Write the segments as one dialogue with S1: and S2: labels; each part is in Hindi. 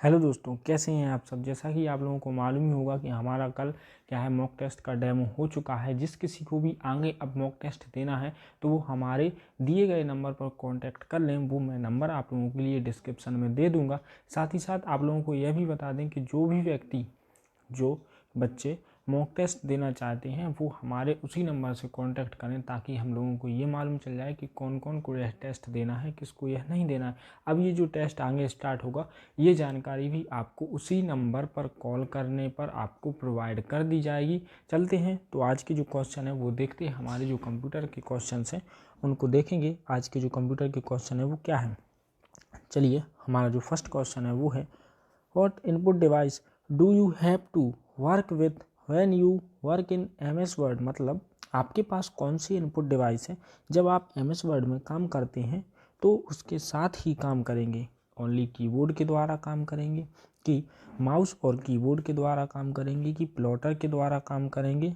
S1: हेलो दोस्तों, कैसे हैं आप सब। जैसा कि आप लोगों को मालूम ही होगा कि हमारा कल क्या है मॉक टेस्ट का डेमो हो चुका है। जिस किसी को भी आगे अब मॉक टेस्ट देना है तो वो हमारे दिए गए नंबर पर कांटेक्ट कर लें। वो मैं नंबर आप लोगों के लिए डिस्क्रिप्शन में दे दूंगा। साथ ही साथ आप लोगों को यह भी बता दें कि जो भी व्यक्ति जो बच्चे मॉक टेस्ट देना चाहते हैं वो हमारे उसी नंबर से कांटेक्ट करें, ताकि हम लोगों को ये मालूम चल जाए कि कौन कौन को यह टेस्ट देना है, किसको यह नहीं देना है। अब ये जो टेस्ट आगे स्टार्ट होगा ये जानकारी भी आपको उसी नंबर पर कॉल करने पर आपको प्रोवाइड कर दी जाएगी। चलते हैं तो आज के जो क्वेश्चन है वो देखते हैं। हमारे जो कंप्यूटर के क्वेश्चन हैं उनको देखेंगे। आज के जो कंप्यूटर के क्वेश्चन है वो क्या है। चलिए, हमारा जो फर्स्ट क्वेश्चन है वो है, what input device do you have to work with when you work in MS word. मतलब आपके पास कौन सी इनपुट डिवाइस है जब आप MS वर्ड में काम करते हैं तो उसके साथ ही काम करेंगे। ओनली कीबोर्ड के द्वारा काम करेंगे, कि माउस और कीबोर्ड के द्वारा काम करेंगे, कि प्लॉटर के द्वारा काम करेंगे,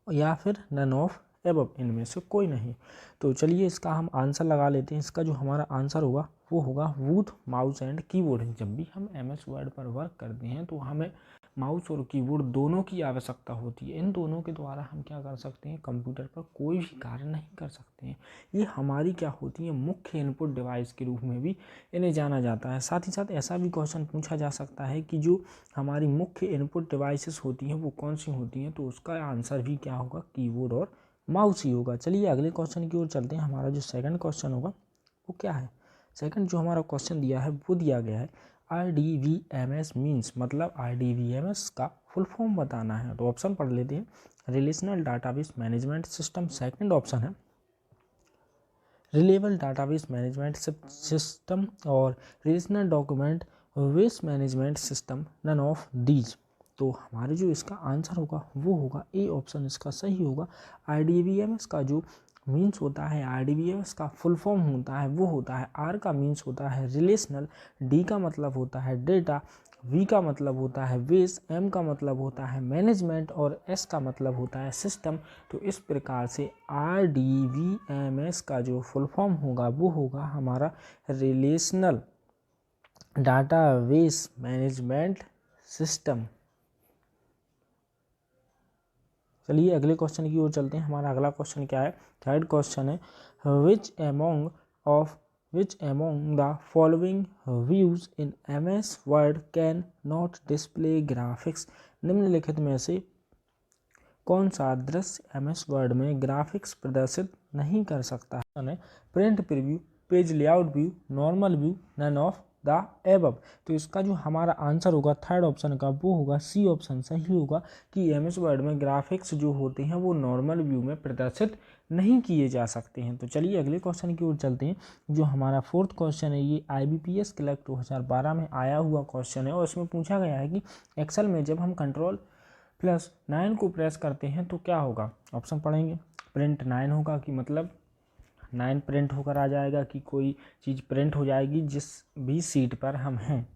S1: या फिर नन ऑफ एबव, इनमें से कोई नहीं। तो चलिए इसका हम आंसर लगा लेते हैं। इसका जो हमारा आंसर होगा वो होगा वूथ माउस एंड कीबोर्ड। जब भी हम MS वर्ड पर वर्क करते हैं तो हमें माउस और कीबोर्ड दोनों की आवश्यकता होती है। इन दोनों के द्वारा हम क्या कर सकते हैं, कंप्यूटर पर कोई भी कार्य नहीं कर सकते हैं। ये हमारी क्या होती है, मुख्य इनपुट डिवाइस के रूप में भी इन्हें जाना जाता है। साथ ही साथ ऐसा भी क्वेश्चन पूछा जा सकता है कि जो हमारी मुख्य इनपुट डिवाइसेस होती हैं वो कौन सी होती हैं, तो उसका आंसर भी क्या होगा, कीबोर्ड और माउस ही होगा। चलिए अगले क्वेश्चन की ओर चलते हैं। हमारा जो सेकंड क्वेश्चन होगा वो क्या है। सेकंड जो हमारा क्वेश्चन दिया है वो दिया गया है RDVMS मीन्स, मतलब RDVMS का फुल फॉर्म बताना है। तो ऑप्शन पढ़ लेते हैं। Relational database management system second option है, रिलेबल डाटाबेस मैनेजमेंट सिस्टम, और relational document base management system, none of these. तो हमारे जो इसका आंसर होगा वो होगा ए ऑप्शन इसका सही होगा। RDVMS का जो मीन्स होता है, RDVMS का फुल फॉर्म होता है वो होता है, R का मीन्स होता है रिलेशनल, D का मतलब होता है डेटा, V का मतलब होता है बेस, M का मतलब होता है मैनेजमेंट, और S का मतलब होता है सिस्टम। तो इस प्रकार से RDVMS का जो फुल फॉर्म होगा वो होगा हमारा रिलेशनल डाटाबेस मैनेजमेंट सिस्टम। चलिए अगले क्वेश्चन की ओर चलते हैं। हमारा अगला क्वेश्चन क्या है, थर्ड क्वेश्चन है, which among the following views in MS Word can not display graphics। निम्नलिखित में से कौन सा दृश्य MS वर्ड में ग्राफिक्स प्रदर्शित नहीं कर सकता है। Print preview, page layout view, normal view, none of the above. तो इसका जो हमारा आंसर होगा थर्ड ऑप्शन का वो होगा सी ऑप्शन सही होगा, कि MS वर्ड में ग्राफिक्स जो होते हैं वो नॉर्मल व्यू में प्रदर्शित नहीं किए जा सकते हैं। तो चलिए अगले क्वेश्चन की ओर चलते हैं। जो हमारा फोर्थ क्वेश्चन है ये IBPS क्लर्क 2012 में आया हुआ क्वेश्चन है, और इसमें पूछा गया है कि एक्सेल में जब हम Ctrl+9 को प्रेस करते हैं तो क्या होगा। ऑप्शन पढ़ेंगे। प्रिंट 9 होगा, कि मतलब 9 प्रिंट होकर आ जाएगा, कि कोई चीज़ प्रिंट हो जाएगी जिस भी सीट पर हम हैं,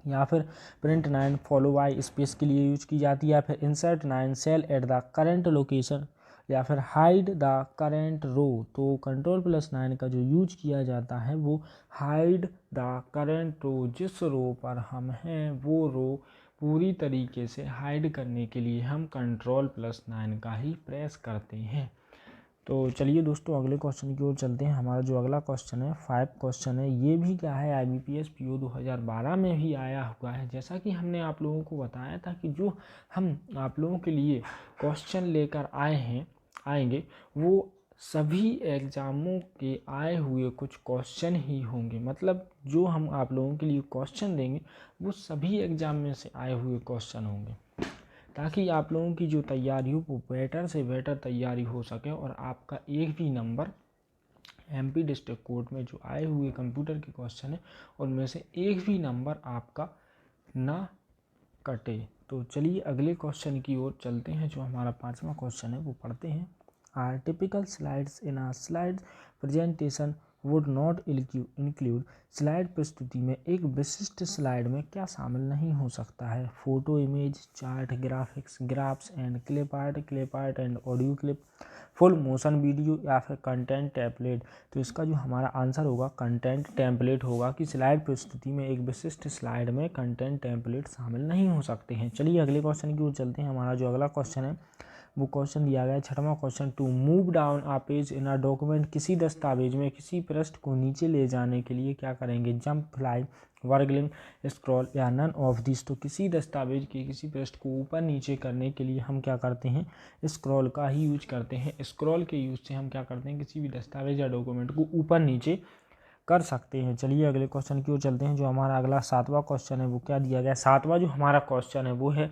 S1: या फिर प्रिंट 9 फॉलो बाय स्पेस के लिए यूज की जाती है, या फिर insert 9 cell at the current location, या फिर हाइड द करेंट रो। तो Ctrl+9 का जो यूज किया जाता है वो हाइड द करेंट रो, जिस रो पर हम हैं वो रो पूरी तरीके से हाइड करने के लिए हम Ctrl+9 का ही प्रेस करते हैं। तो चलिए दोस्तों अगले क्वेश्चन की ओर चलते हैं। हमारा जो अगला क्वेश्चन है 5 क्वेश्चन है, ये भी क्या है IBPS PO 2012 में भी आया हुआ है। जैसा कि हमने आप लोगों को बताया था कि जो हम आप लोगों के लिए क्वेश्चन लेकर आएंगे वो सभी एग्ज़ामों के आए हुए कुछ क्वेश्चन ही होंगे। मतलब जो हम आप लोगों के लिए क्वेश्चन देंगे वो सभी एग्ज़ाम में से आए हुए क्वेश्चन होंगे, ताकि आप लोगों की जो तैयारी हो वो बेटर से बेटर तैयारी हो सके, और आपका एक भी नंबर MP डिस्ट्रिक्ट कोर्ट में जो आए हुए कंप्यूटर के क्वेश्चन है उनमें से एक भी नंबर आपका ना कटे। तो चलिए अगले क्वेश्चन की ओर चलते हैं। जो हमारा 5वां क्वेश्चन है वो पढ़ते हैं। Are typical slides in a slide presentation would not include. Slide प्रस्तुति में एक विशिष्ट स्लाइड में क्या शामिल नहीं हो सकता है? Photo, image, chart, graphics, graphs and clip art and audio clip, full motion video या फिर कंटेंट टेम्पलेट। तो इसका जो हमारा आंसर होगा कंटेंट टेम्पलेट होगा कि स्लाइड प्रस्तुति में एक विशिष्ट स्लाइड में कंटेंट टेम्पलेट शामिल नहीं हो सकते हैं। चलिए अगले क्वेश्चन की ओर चलते हैं। हमारा जो अगला क्वेश्चन है वो क्वेश्चन दिया गया है 6वां question, to move down a page in a document. किसी दस्तावेज में किसी पृष्ठ को नीचे ले जाने के लिए क्या करेंगे? जंप, फ्लाई, वर्गलिंग, स्क्रॉल या नन ऑफ दिस। तो किसी दस्तावेज के किसी पृष्ठ को ऊपर नीचे करने के लिए हम क्या करते हैं? स्क्रॉल का ही यूज करते हैं। स्क्रॉल के यूज से हम क्या करते हैं? किसी भी दस्तावेज या डॉक्यूमेंट को ऊपर नीचे कर सकते हैं। चलिए अगले क्वेश्चन की ओर चलते हैं। जो हमारा अगला 7वां क्वेश्चन है वो क्या दिया गया है? 7वां जो हमारा क्वेश्चन है वो है,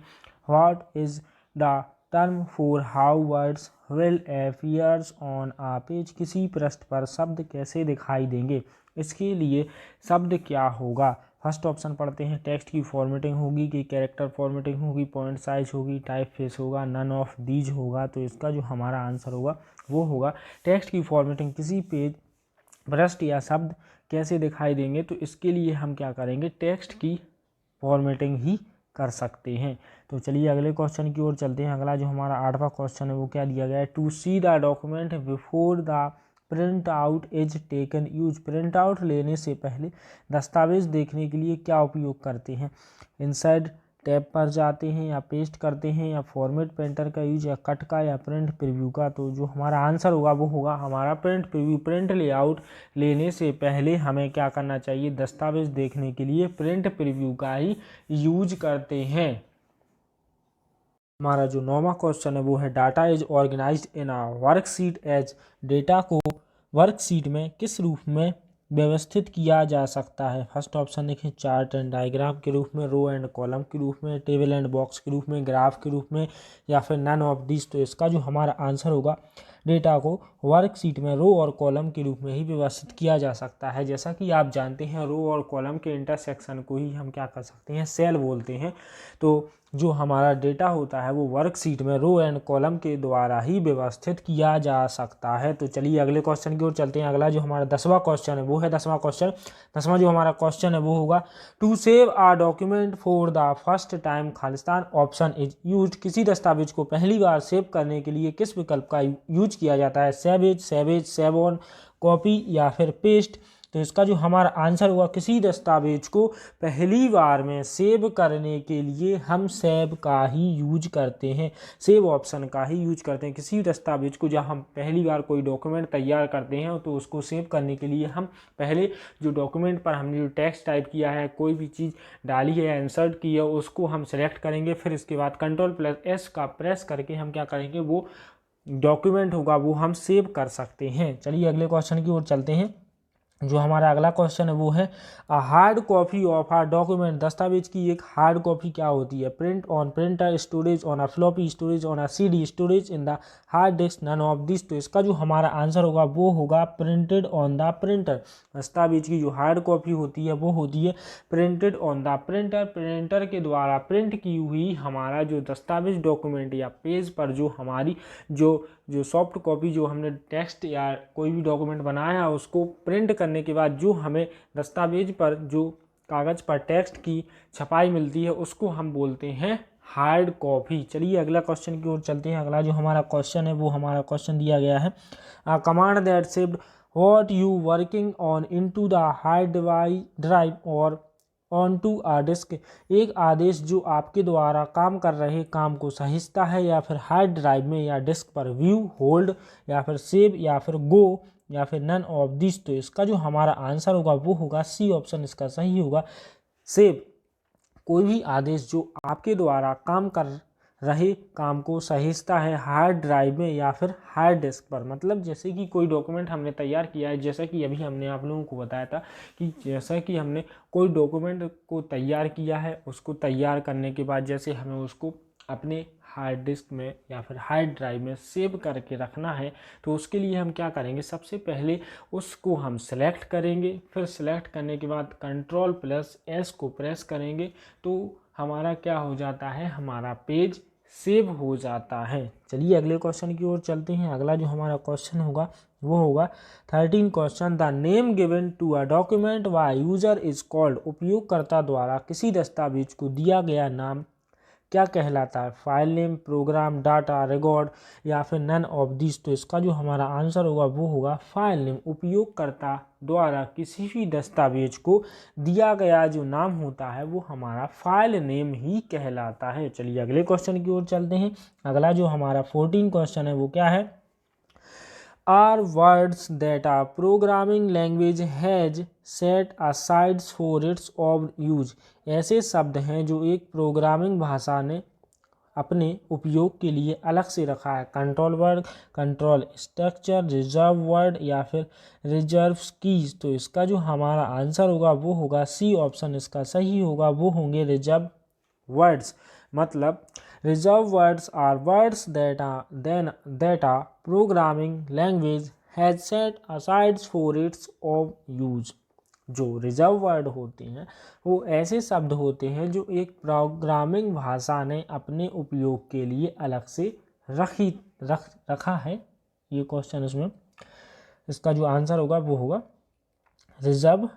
S1: what is the term for how words will appears on a page. किसी पृष्ठ पर शब्द कैसे दिखाई देंगे, इसके लिए शब्द क्या होगा? फर्स्ट ऑप्शन पढ़ते हैं, टेक्स्ट की फॉर्मेटिंग होगी कि कैरेक्टर फॉर्मेटिंग होगी, पॉइंट साइज होगी, टाइप फेस होगा, नन ऑफ दीज होगा। तो इसका जो हमारा आंसर होगा वो होगा टेक्स्ट की फॉर्मेटिंग। किसी पेज पृष्ठ या शब्द कैसे दिखाई देंगे, तो इसके लिए हम क्या करेंगे? टेक्स्ट की फॉर्मेटिंग ही कर सकते हैं। तो चलिए अगले क्वेश्चन की ओर चलते हैं। अगला जो हमारा 8वां क्वेश्चन है वो क्या दिया गया है? To see the document before the print out is taken use. Print out लेने से पहले दस्तावेज देखने के लिए क्या उपयोग करते हैं? इंसर्ट टैब पर जाते हैं या पेस्ट करते हैं या फॉर्मेट पेंटर का यूज या कट का या प्रिंट प्रीव्यू का। तो जो हमारा आंसर होगा वो होगा हमारा प्रिंट प्रीव्यू। प्रिंट लेआउट लेने से पहले हमें क्या करना चाहिए? दस्तावेज देखने के लिए प्रिंट प्रीव्यू का ही यूज करते हैं। हमारा जो 9वां क्वेश्चन है वो है, data is organised in a worksheet as. Data को वर्कशीट में किस रूप में व्यवस्थित किया जा सकता है? फर्स्ट ऑप्शन देखें, चार्ट एंड डायग्राम के रूप में, रो एंड कॉलम के रूप में, टेबल एंड बॉक्स के रूप में, ग्राफ के रूप में या फिर नन ऑफ दिस। तो इसका जो हमारा आंसर होगा, डेटा को वर्कशीट में रो और कॉलम के रूप में ही व्यवस्थित किया जा सकता है। जैसा कि आप जानते हैं रो और कॉलम के इंटरसेक्शन को ही हम क्या कर सकते हैं? सेल बोलते हैं। तो जो हमारा डेटा होता है वो वर्कशीट में रो एंड कॉलम के द्वारा ही व्यवस्थित किया जा सकता है। तो चलिए अगले क्वेश्चन की ओर चलते हैं। अगला जो हमारा 10वां क्वेश्चन है वो है 10वां क्वेश्चन। 10वां जो हमारा क्वेश्चन है वो होगा, to save a document for the first time खालिस्तान ऑप्शन इज यूज। किसी दस्तावेज को पहली बार सेव करने के लिए किस विकल्प का यूज किया जाता है? सेव ऑन, कॉपी या फिर पेस्ट। तो इसका जो हमारा आंसर हुआ, किसी दस्तावेज को पहली बार में सेव करने के लिए हम सेव का ही यूज करते हैं, सेव ऑप्शन का ही यूज करते हैं। किसी दस्तावेज को जब हम पहली बार कोई डॉक्यूमेंट तैयार करते हैं तो उसको सेव करने के लिए हम पहले जो डॉक्यूमेंट पर हमने जो टेक्स्ट टाइप किया है, कोई भी चीज़ डाली है या इंसर्ट की है, उसको हम सेलेक्ट करेंगे। फिर इसके बाद Ctrl+S का प्रेस करके हम क्या करेंगे? वो डॉक्यूमेंट होगा वो हम सेव कर सकते हैं। चलिए अगले क्वेश्चन की ओर चलते हैं। जो हमारा अगला क्वेश्चन है वो है, a hard copy of a document. दस्तावेज की एक हार्ड कॉपी क्या होती है? Print on printer, storage on a floppy, storage on a CD, storage in the hard disk, none of this. तो इसका जो हमारा आंसर होगा वो होगा प्रिंटेड ऑन द प्रिंटर। दस्तावेज की जो हार्ड कॉपी होती है वो होती है printed on the printer. Printer के द्वारा प्रिंट की हुई हमारा जो दस्तावेज डॉक्यूमेंट या पेज पर जो हमारी जो सॉफ्ट कॉपी जो हमने टेक्स्ट या कोई भी डॉक्यूमेंट बनाया उसको प्रिंट करने के बाद जो हमें दस्तावेज पर जो कागज़ पर टेक्स्ट की छपाई मिलती है उसको हम बोलते हैं हार्ड कॉपी। चलिए अगला क्वेश्चन की ओर चलते हैं। अगला जो हमारा क्वेश्चन है वो हमारा क्वेश्चन दिया गया है, command that shift what you working on into the hard drive और ऑन टू आ डिस्क। एक आदेश जो आपके द्वारा काम कर रहे काम को सहेजता है या फिर हार्ड ड्राइव में या डिस्क पर। व्यू, होल्ड या फिर सेव या फिर गो या फिर नन ऑफ दिस। तो इसका जो हमारा आंसर होगा वो होगा सी ऑप्शन, इसका सही होगा सेव। कोई भी आदेश जो आपके द्वारा काम कर रहे काम को सहेजता है हार्ड ड्राइव में या फिर हार्ड डिस्क पर। मतलब जैसे कि कोई डॉक्यूमेंट हमने तैयार किया है, जैसा कि अभी हमने आप लोगों को बताया था कि जैसा कि हमने कोई डॉक्यूमेंट को तैयार किया है, उसको तैयार करने के बाद जैसे हमें उसको अपने हार्ड डिस्क में या फिर हार्ड ड्राइव में सेव करके रखना है, तो उसके लिए हम क्या करेंगे? सबसे पहले उसको हम सेलेक्ट करेंगे। फिर सेलेक्ट करने के बाद Ctrl+S को प्रेस करेंगे तो हमारा क्या हो जाता है? हमारा पेज सेव हो जाता है। चलिए अगले क्वेश्चन की ओर चलते हैं। अगला जो हमारा क्वेश्चन होगा वो होगा 13 question, the name given to a document by user is called, उपयोगकर्ता द्वारा किसी दस्तावेज को दिया गया नाम क्या कहलाता है? File name, program, data, record या फिर नन ऑफ दिस। तो इसका जो हमारा आंसर होगा वो होगा फाइल नेम। उपयोगकर्ता द्वारा किसी भी दस्तावेज को दिया गया जो नाम होता है वो हमारा फाइल नेम ही कहलाता है। चलिए अगले क्वेश्चन की ओर चलते हैं। अगला जो हमारा 14 क्वेश्चन है वो क्या है? Are words that a programming language has set aside for its own use। ऐसे शब्द हैं जो एक प्रोग्रामिंग भाषा ने अपने उपयोग के लिए अलग से रखा है। Control word, control structure, reserve word या फिर रिजर्व कीज। तो इसका जो हमारा आंसर होगा वो होगा सी ऑप्शन इसका सही होगा, वो होंगे रिजर्व वर्ड्स। मतलब reserve words are words that a programming language has set aside for its own use। जो रिजर्व वर्ड होते हैं वो ऐसे शब्द होते हैं जो एक प्रोग्रामिंग भाषा ने अपने उपयोग के लिए अलग से रखा है। ये क्वेश्चन इसमें इसका जो आंसर होगा वो होगा रिजर्व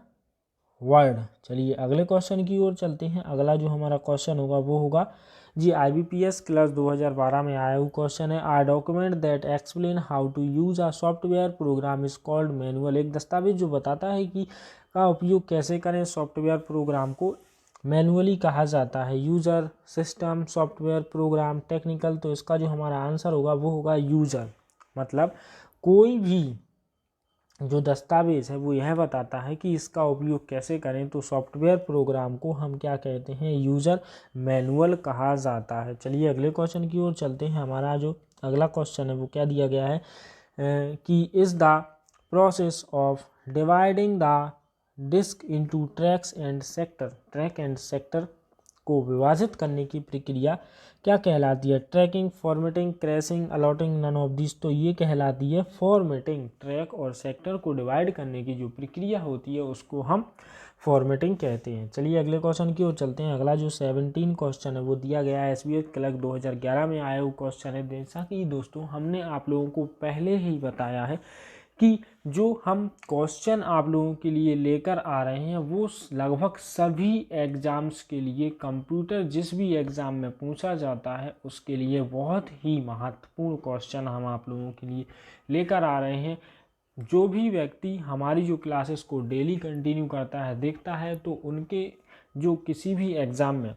S1: वर्ड। चलिए अगले क्वेश्चन की ओर चलते हैं। अगला जो हमारा क्वेश्चन होगा वो होगा जी IBPS क्लास 2012 में आया हुआ क्वेश्चन है। A document that explain how to use a software program is called manual. एक दस्तावेज जो बताता है कि का उपयोग कैसे करें सॉफ्टवेयर प्रोग्राम को मैनुअली कहा जाता है। User, system, software, program, technical. तो इसका जो हमारा आंसर होगा वो होगा यूज़र। मतलब कोई भी जो दस्तावेज है वो यह बताता है कि इसका उपयोग कैसे करें तो सॉफ्टवेयर प्रोग्राम को हम क्या कहते हैं? यूज़र मैनुअल कहा जाता है। चलिए अगले क्वेश्चन की ओर चलते हैं। हमारा जो अगला क्वेश्चन है वो क्या दिया गया है कि is the process of dividing the disk into tracks and sector. Track and sector को विभाजित करने की प्रक्रिया क्या कहलाती है? Tracking, formatting, crashing, allotting, none of this. तो ये कहलाती है फॉर्मेटिंग। ट्रैक और सेक्टर को डिवाइड करने की जो प्रक्रिया होती है उसको हम फॉर्मेटिंग कहते हैं। चलिए अगले क्वेश्चन की ओर चलते हैं। अगला जो 17 क्वेश्चन है वो दिया गया है SBI क्लर्क 2011 में आया हुआ क्वेश्चन है। जैसा कि दोस्तों हमने आप लोगों को पहले ही बताया है कि जो हम क्वेश्चन आप लोगों के लिए लेकर आ रहे हैं वो लगभग सभी एग्ज़ाम्स के लिए कंप्यूटर जिस भी एग्ज़ाम में पूछा जाता है उसके लिए बहुत ही महत्वपूर्ण क्वेश्चन हम आप लोगों के लिए लेकर आ रहे हैं। जो भी व्यक्ति हमारी जो क्लासेस को डेली कंटिन्यू करता है, देखता है, तो उनके जो किसी भी एग्ज़ाम में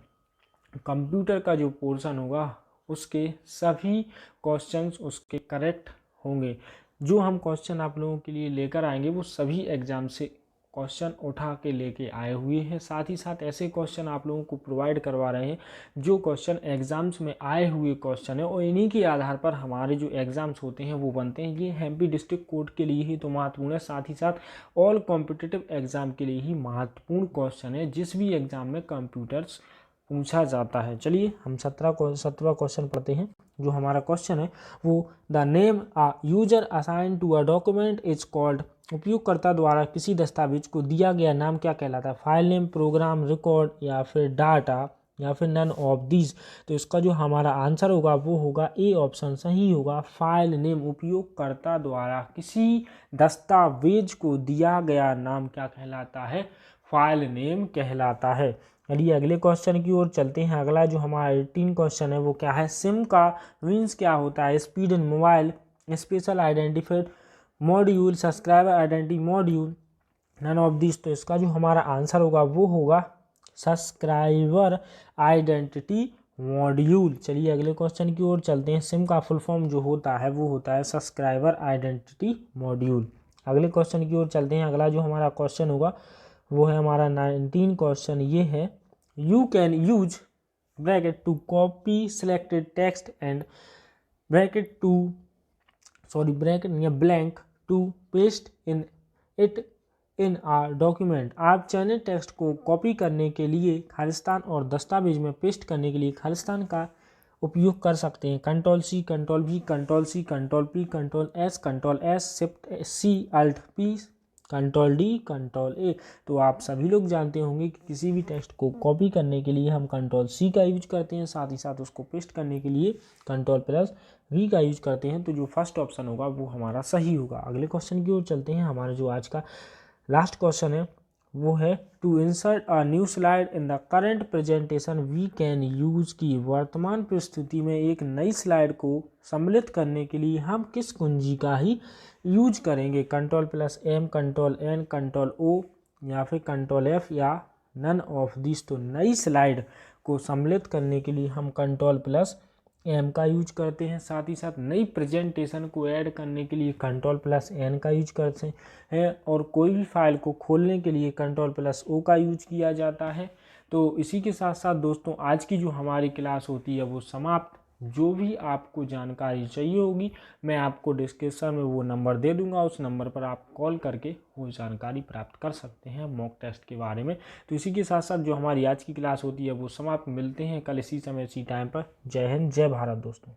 S1: कंप्यूटर का जो पोर्शन होगा उसके सभी क्वेश्चंस उसके करेक्ट होंगे। जो हम क्वेश्चन आप लोगों के लिए लेकर आएंगे वो सभी एग्ज़ाम से क्वेश्चन उठा के लेके आए हुए हैं। साथ ही साथ ऐसे क्वेश्चन आप लोगों को प्रोवाइड करवा रहे हैं जो क्वेश्चन एग्ज़ाम्स में आए हुए क्वेश्चन है और इन्हीं के आधार पर हमारे जो एग्ज़ाम्स होते हैं वो बनते हैं। ये MP डिस्ट्रिक्ट कोर्ट के लिए ही तो महत्वपूर्ण है, साथ ही साथ ऑल कॉम्पिटिटिव एग्ज़ाम के लिए ही महत्वपूर्ण क्वेश्चन है जिस भी एग्ज़ाम में कंप्यूटर्स पूछा जाता है। चलिए हम 17वां क्वेश्चन पढ़ते हैं। जो हमारा क्वेश्चन है वो the name a user assign to a document is called. उपयोगकर्ता द्वारा किसी दस्तावेज को दिया गया नाम क्या कहलाता है? फाइल नेम, प्रोग्राम, रिकॉर्ड या फिर डाटा या फिर नन ऑफ दीज। तो इसका जो हमारा आंसर होगा वो होगा ए ऑप्शन सही होगा, फाइल नेम। उपयोगकर्ता द्वारा किसी दस्तावेज को दिया गया नाम क्या कहलाता है? फाइल नेम कहलाता है। चलिए अगले क्वेश्चन की ओर चलते हैं। अगला जो हमारा 18 क्वेश्चन है वो क्या है? सिम का मीन्स क्या होता है? Speed in mobile, special identified module, subscriber identity module, none of this. तो इसका जो हमारा आंसर होगा वो होगा सब्सक्राइबर आइडेंटिटी मॉड्यूल। चलिए अगले क्वेश्चन की ओर चलते हैं। सिम का फुल फॉर्म जो होता है वो होता है सब्सक्राइबर आइडेंटिटी मॉड्यूल। अगले क्वेश्चन की ओर चलते हैं। अगला जो हमारा क्वेश्चन होगा वो है हमारा 19 क्वेश्चन। ये है you can use bracket to copy selected text and bracket two bracket या blank to paste in it in a document. आप चयनित टेक्स्ट को कॉपी करने के लिए खालिस्तान और दस्तावेज में पेस्ट करने के लिए खालिस्तान का उपयोग कर सकते हैं। Ctrl+C, Ctrl+V, Ctrl+C, Ctrl+P, Ctrl+S, Ctrl+S, Shift+C, Alt+P, control D, control ए। तो आप सभी लोग जानते होंगे कि किसी भी टेक्स्ट को कॉपी करने के लिए हम कंट्रोल सी का यूज करते हैं, साथ ही साथ उसको पेस्ट करने के लिए कंट्रोल प्लस वी का यूज करते हैं। तो जो फर्स्ट ऑप्शन होगा वो हमारा सही होगा। अगले क्वेश्चन की ओर चलते हैं। हमारा जो आज का लास्ट क्वेश्चन है वो है to insert a new slide in the current presentation we can use की वर्तमान प्रस्तुति में एक नई स्लाइड को सम्मिलित करने के लिए हम किस कुंजी का ही यूज करेंगे? Control plus M, control N, control O या फिर कंट्रोल एफ या नन ऑफ दिस। तो नई स्लाइड को सम्मिलित करने के लिए हम कंट्रोल प्लस एम का यूज करते हैं, साथ ही साथ नई प्रेजेंटेशन को ऐड करने के लिए कंट्रोल प्लस एन का यूज करते हैं, और कोई भी फाइल को खोलने के लिए कंट्रोल प्लस ओ का यूज किया जाता है। तो इसी के साथ साथ दोस्तों आज की जो हमारी क्लास होती है वो समाप्त। जो भी आपको जानकारी चाहिए होगी मैं आपको डिस्क्रिप्शन में वो नंबर दे दूंगा, उस नंबर पर आप कॉल करके वो जानकारी प्राप्त कर सकते हैं मॉक टेस्ट के बारे में। तो इसी के साथ साथ जो हमारी आज की क्लास होती है वो समाप्त। मिलते हैं कल इसी समय इसी टाइम पर। जय हिंद, जय भारत दोस्तों।